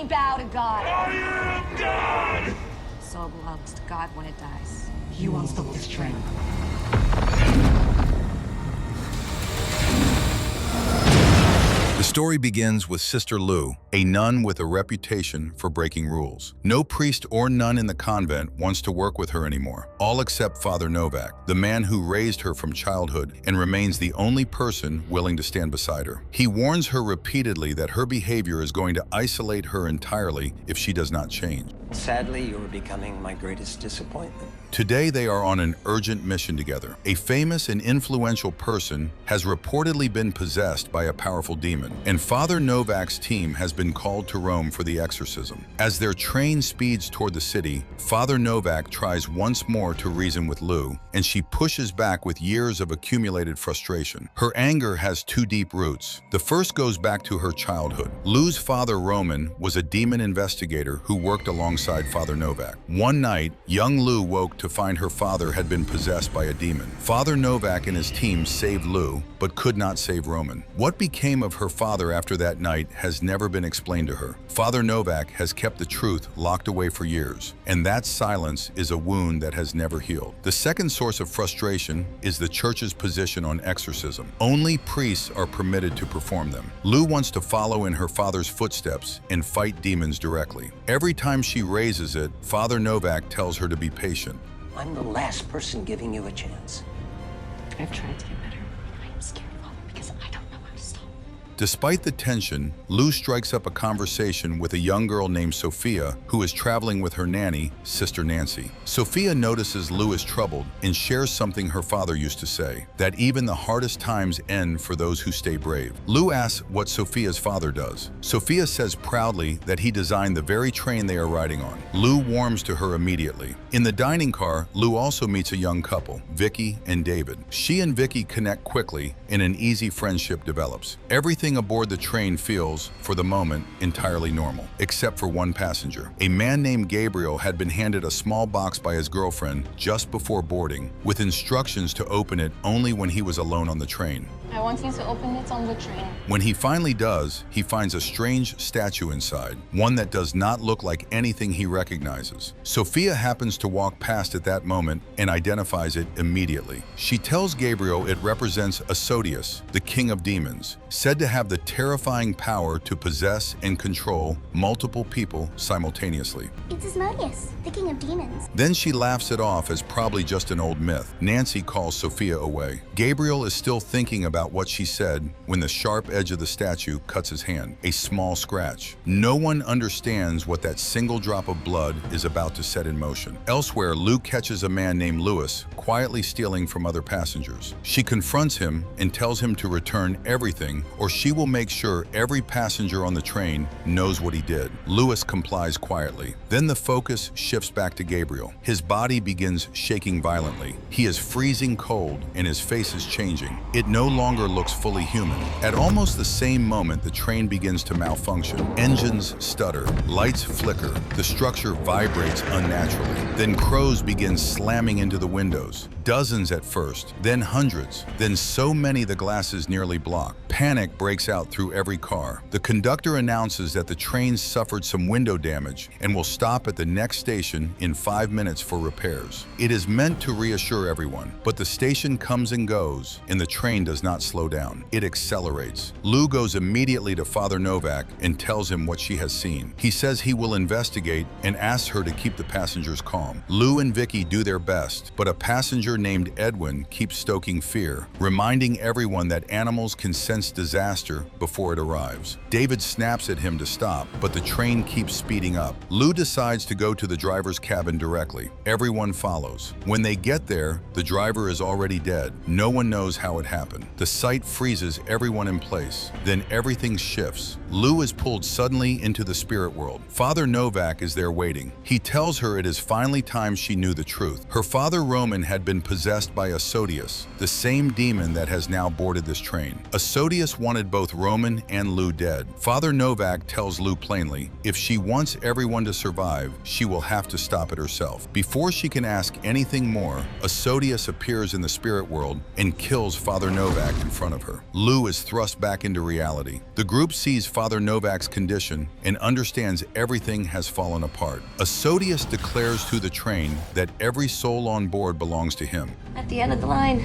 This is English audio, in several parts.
enemy bow to God. I am God! Soul belongs to God when it dies. He won't stop this train. The story begins with Sister Lou, a nun with a reputation for breaking rules. No priest or nun in the convent wants to work with her anymore, all except Father Novak, the man who raised her from childhood and remains the only person willing to stand beside her. He warns her repeatedly that her behavior is going to isolate her entirely if she does not change. Sadly, you're becoming my greatest disappointment. Today, they are on an urgent mission together. A famous and influential person has reportedly been possessed by a powerful demon, and Father Novak's team has been called to Rome for the exorcism. As their train speeds toward the city, Father Novak tries once more to reason with Lou, and she pushes back with years of accumulated frustration. Her anger has two deep roots. The first goes back to her childhood. Lou's father, Roman, was a demon investigator who worked alongside Father Novak. One night, young Lou woke to find her father had been possessed by a demon. Father Novak and his team saved Lou, but could not save Roman. What became of her father after that night has never been explained to her. Father Novak has kept the truth locked away for years, and that silence is a wound that has never healed. The second source of frustration is the church's position on exorcism. Only priests are permitted to perform them. Lou wants to follow in her father's footsteps and fight demons directly. Every time she raises it, Father Novak tells her to be patient. I'm the last person giving you a chance. I've tried to get better. I'm scared, Father, because I don't know how to stop. Despite the tension, Lou strikes up a conversation with a young girl named Sophia who is traveling with her nanny, Sister Nancy. Sophia notices Lou is troubled and shares something her father used to say, that even the hardest times end for those who stay brave. Lou asks what Sophia's father does. Sophia says proudly that he designed the very train they are riding on. Lou warms to her immediately. In the dining car, Lou also meets a young couple, Vicky and David. She and Vicky connect quickly and an easy friendship develops. Everything aboard the train feels, for the moment, entirely normal, except for one passenger. A man named Gabriel had been handed a small box by his girlfriend just before boarding, with instructions to open it only when he was alone on the train. I want you to open it on the train. When he finally does, he finds a strange statue inside, one that does not look like anything he recognizes. Sophia happens to walk past at that moment and identifies it immediately. She tells Gabriel it represents Asodius, the king of demons, said to have the terrifying power to possess and control multiple people simultaneously. It's Asmodeus, the king of demons. Then she laughs it off as probably just an old myth. Nancy calls Sophia away. Gabriel is still thinking about what she said when the sharp edge of the statue cuts his hand, a small scratch. No one understands what that single drop of blood is about to set in motion. Elsewhere, Lou catches a man named Louis quietly stealing from other passengers. She confronts him and tells him to return everything, or she will make sure every passenger on the train knows what he did. Louis complies quietly. Then the focus shifts back to Gabriel. His body begins shaking violently. He is freezing cold and his face is changing. It no longer looks fully human. At almost the same moment, the train begins to malfunction. Engines stutter, lights flicker, the structure vibrates unnaturally. Then crows begin slamming into the windows. Dozens at first, then hundreds, then so many the glasses nearly block. Panic breaks out through every car. The conductor announces that the train suffered some window damage and will stop at the next station in 5 minutes for repairs. It is meant to reassure everyone, but the station comes and goes, and the train does not slow down. It accelerates. Lou goes immediately to Father Novak and tells him what she has seen. He says he will investigate and asks her to keep the passengers calm. Lou and Vicky do their best, but a passenger named Edwin keeps stoking fear, reminding everyone that animals can sense disaster before it arrives. David snaps at him to stop, but the train keeps speeding up. Lou decides to go to the driver's cabin directly. Everyone follows. When they get there, the driver is already dead. No one knows how it happened. The sight freezes everyone in place. Then everything shifts. Lou is pulled suddenly into the spirit world. Father Novak is there waiting. He tells her it is finally only time she knew the truth. Her father Roman had been possessed by Asodius, the same demon that has now boarded this train. Asodius wanted both Roman and Lou dead. Father Novak tells Lou plainly, if she wants everyone to survive, she will have to stop it herself. Before she can ask anything more, Asodius appears in the spirit world and kills Father Novak in front of her. Lou is thrust back into reality. The group sees Father Novak's condition and understands everything has fallen apart. Asodius declares to the train that every soul on board belongs to him. At the end of the line,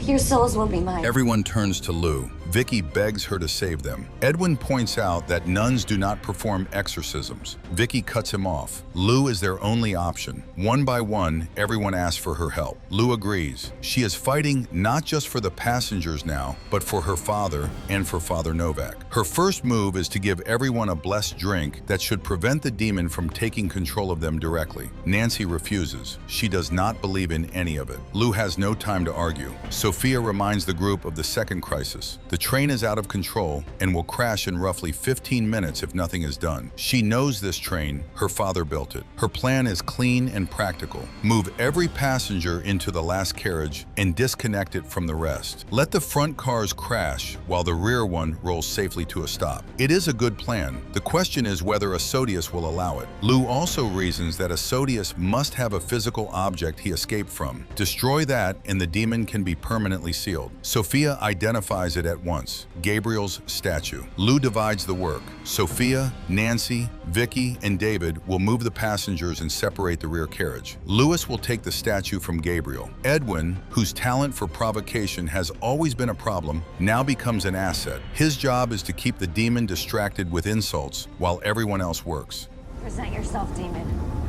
your souls will be mine. Everyone turns to Lou. Vicky begs her to save them. Edwin points out that nuns do not perform exorcisms. Vicky cuts him off. Lou is their only option. One by one, everyone asks for her help. Lou agrees. She is fighting not just for the passengers now, but for her father and for Father Novak. Her first move is to give everyone a blessed drink that should prevent the demon from taking control of them directly. Nancy refuses. She does not believe in any of it. Lou has no time to argue. Sophia reminds the group of the second crisis. The train is out of control and will crash in roughly 15 minutes if nothing is done. She knows this train. Her father built it. Her plan is clean and practical. Move every passenger into the last carriage and disconnect it from the rest. Let the front cars crash while the rear one rolls safely to a stop. It is a good plan. The question is whether Asodius will allow it. Lou also reasons that Asodius must have a physical object he escaped from. Destroy that and the demon can be permanently sealed. Sophia identifies it at once. Gabriel's statue. Lou divides the work. Sophia, Nancy, Vicky, and David will move the passengers and separate the rear carriage. Louis will take the statue from Gabriel. Edwin, whose talent for provocation has always been a problem, now becomes an asset. His job is to keep the demon distracted with insults while everyone else works. Present yourself, demon.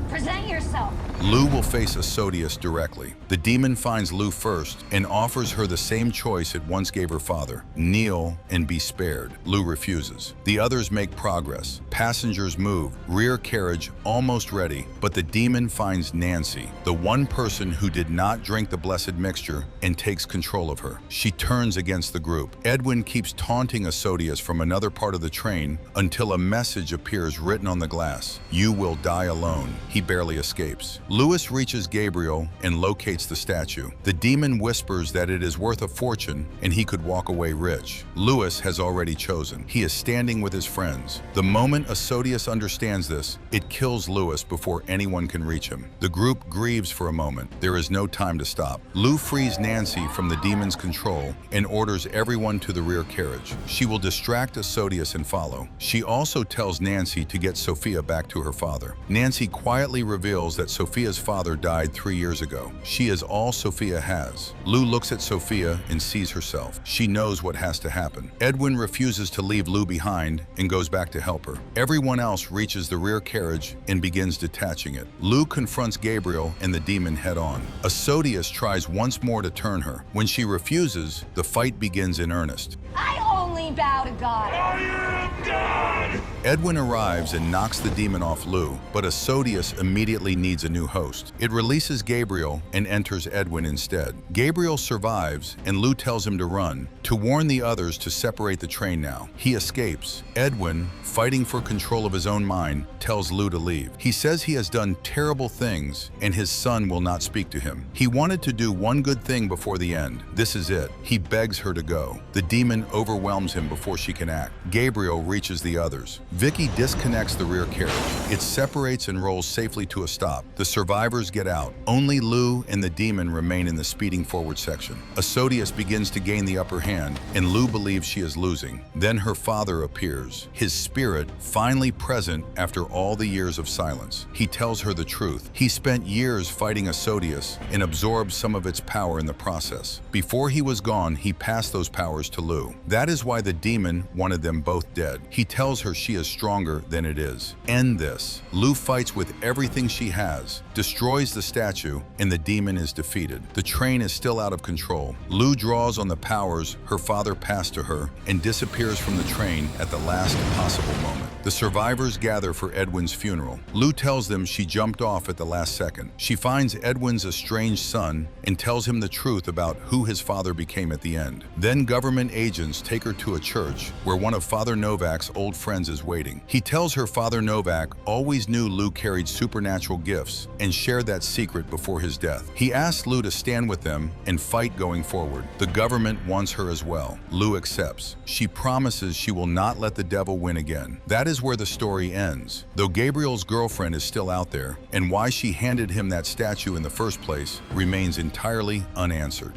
Present yourself. Lou will face Asodius directly. The demon finds Lou first and offers her the same choice it once gave her father: kneel and be spared. Lou refuses. The others make progress. Passengers move, rear carriage almost ready, but the demon finds Nancy, the one person who did not drink the blessed mixture, and takes control of her. She turns against the group. Edwin keeps taunting Asodius from another part of the train until a message appears written on the glass: "You will die alone." He barely escapes. Louis reaches Gabriel and locates the statue. The demon whispers that it is worth a fortune and he could walk away rich. Louis has already chosen. He is standing with his friends. The moment Asodius understands this, it kills Louis before anyone can reach him. The group grieves for a moment. There is no time to stop. Lou frees Nancy from the demon's control and orders everyone to the rear carriage. She will distract Asodius and follow. She also tells Nancy to get Sophia back to her father. Nancy quietly reveals that Sophia's father died 3 years ago. She is all Sophia has. Lou looks at Sophia and sees herself. She knows what has to happen. Edwin refuses to leave Lou behind and goes back to help her. Everyone else reaches the rear carriage and begins detaching it. Lou confronts Gabriel and the demon head-on. Asodius tries once more to turn her. When she refuses, the fight begins in earnest. I only bow to God. I am God! Edwin arrives and knocks the demon off Lou, but Asodius immediately needs a new host. It releases Gabriel and enters Edwin instead. Gabriel survives, and Lou tells him to run, to warn the others to separate the train now. He escapes. Edwin, fighting for control of his own mind, tells Lou to leave. He says he has done terrible things, and his son will not speak to him. He wanted to do one good thing before the end. This is it. He begs her to go. The demon overwhelms him before she can act. Gabriel reaches the others. Vicky disconnects the rear carriage. It separates and rolls safely to a stop. The survivors get out. Only Lou and the demon remain in the speeding forward section. Asodius begins to gain the upper hand, and Lou believes she is losing. Then her father appears, his spirit finally present after all the years of silence. He tells her the truth. He spent years fighting Asodius and absorbed some of its power in the process. Before he was gone, he passed those powers to Lou. That is why the demon wanted them both dead. He tells her she is stronger than it is. End this. Lou fights with everything she has, destroys the statue, and the demon is defeated. The train is still out of control. Lou draws on the powers her father passed to her and disappears from the train at the last possible moment. The survivors gather for Edwin's funeral. Lou tells them she jumped off at the last second. She finds Edwin's estranged son and tells him the truth about who his father became at the end. Then government agents take her to a church where one of Father Novak's old friends is waiting. He tells her father Novak always knew Lou carried supernatural gifts and shared that secret before his death. He asks Lou to stand with them and fight going forward. The government wants her as well. Lou accepts. She promises she will not let the devil win again. That is where the story ends. Though Gabriel's girlfriend is still out there, and why she handed him that statue in the first place remains entirely unanswered.